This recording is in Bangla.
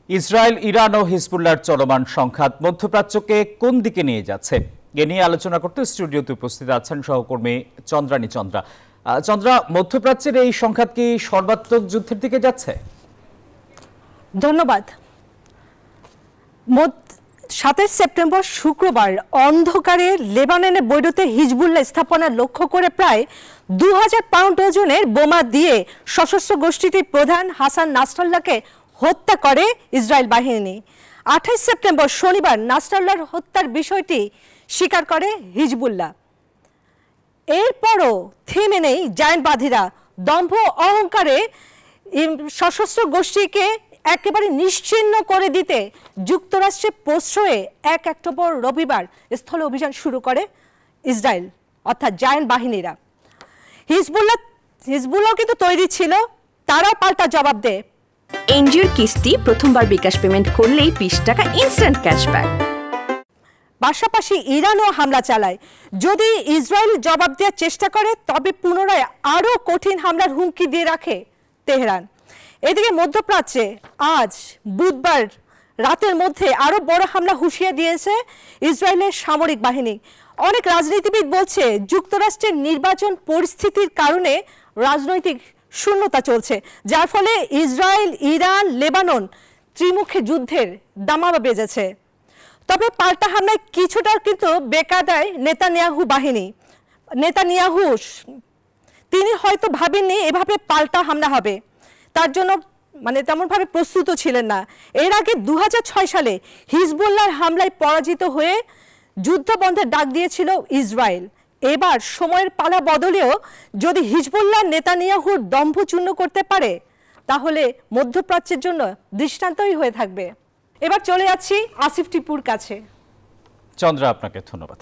ইসরায়েল, ইরান ও হিজবুল্লাহর চলমান সংঘাত মধ্যপ্রাচ্যকে কোন দিকে নিয়ে যাচ্ছে এ নিয়ে আলোচনা করতে স্টুডিওতে উপস্থিত আছেন সহকর্মী চন্দ্রানী চন্দ্রা। চন্দ্রা, মধ্যপ্রাচ্যের এই সংঘাত কি সর্বাত্মক যুদ্ধের দিকে যাচ্ছে? ধন্যবাদ। 27 সেপ্টেম্বর শুক্রবার অন্ধকারে লেবাননে বৈরুতে হিজবুল্লাহ স্থাপনা লক্ষ্য করে প্রায় 2000 পাউন্ড ওজনের বোমা দিয়ে সশস্ত্র গোষ্ঠীটির প্রধান হাসান নাসরাল্লাহকে হত্যা করে ইসরায়েল বাহিনী। 28 সেপ্টেম্বর শনিবার নাসরাল্লাহর হত্যার বিষয়টি স্বীকার করে হিজবুল্লাহ। এরপরও থেমে নেই জায়নবাদীরা। দম্ভ অহংকারে সশস্ত্র গোষ্ঠীকে একেবারে নিশ্চিহ্ন করে দিতে যুক্তরাষ্ট্রের প্রশ্রয়ে 1 অক্টোবর রবিবার স্থল অভিযান শুরু করে ইসরায়েল অর্থাৎ জায়ন বাহিনীরা। হিজবুল্লাহ কিন্তু তৈরি ছিল, তারাও পাল্টা জবাব দেয়। এনজিওর কিস্তি প্রথমবার বিকাশ পেমেন্ট করলেই 20 টাকা ইনস্ট্যান্ট ক্যাশব্যাক। পাশাপাশি ইরানও হামলা চালায়। যদি ইসরায়েল জবাব দেওয়ার চেষ্টা করে তবে পুনরায় আরও কঠিন হামলার হুমকি দিয়ে রাখে তেহরান। এদিকে মধ্যপ্রাচ্যে আজ বুধবার রাতের মধ্যে আরও বড় হামলা হুঁশিয়ারি দিয়েছে ইসরায়েলের সামরিক বাহিনী। অনেক রাজনীতিবিদ বলছে যুক্তরাষ্ট্রের নির্বাচন পরিস্থিতির কারণে রাজনৈতিক শূন্যতা চলছে, যার ফলে ইসরায়েল, ইরান, লেবানন ত্রিমুখী যুদ্ধের দামামা বেজেছে। তবে পাল্টা হামলায় কিছুটা কিন্তু বেকায়দায় নেতানিয়াহু বাহিনী। নেতানিয়াহু তিনি হয়তো ভাবেননি এভাবে পাল্টা হামলা হবে, তার জন্য তেমনভাবে প্রস্তুত ছিলেন না। এর আগে 2006 সালে হিজবুল্লাহর হামলায় পরাজিত হয়ে যুদ্ধ বন্ধের ডাক দিয়েছিল ইসরায়েল। এবার সময়ের পালা বদলেও যদি হিজবুল্লাহ নেতানিয়াহুর দম্ভ চূর্ণ করতে পারে তাহলে মধ্যপ্রাচ্যের জন্য দৃষ্টান্তই হয়ে থাকবে। এবার চলে যাচ্ছি আসিফ টিপুর কাছে। চন্দ্রা, আপনাকে ধন্যবাদ।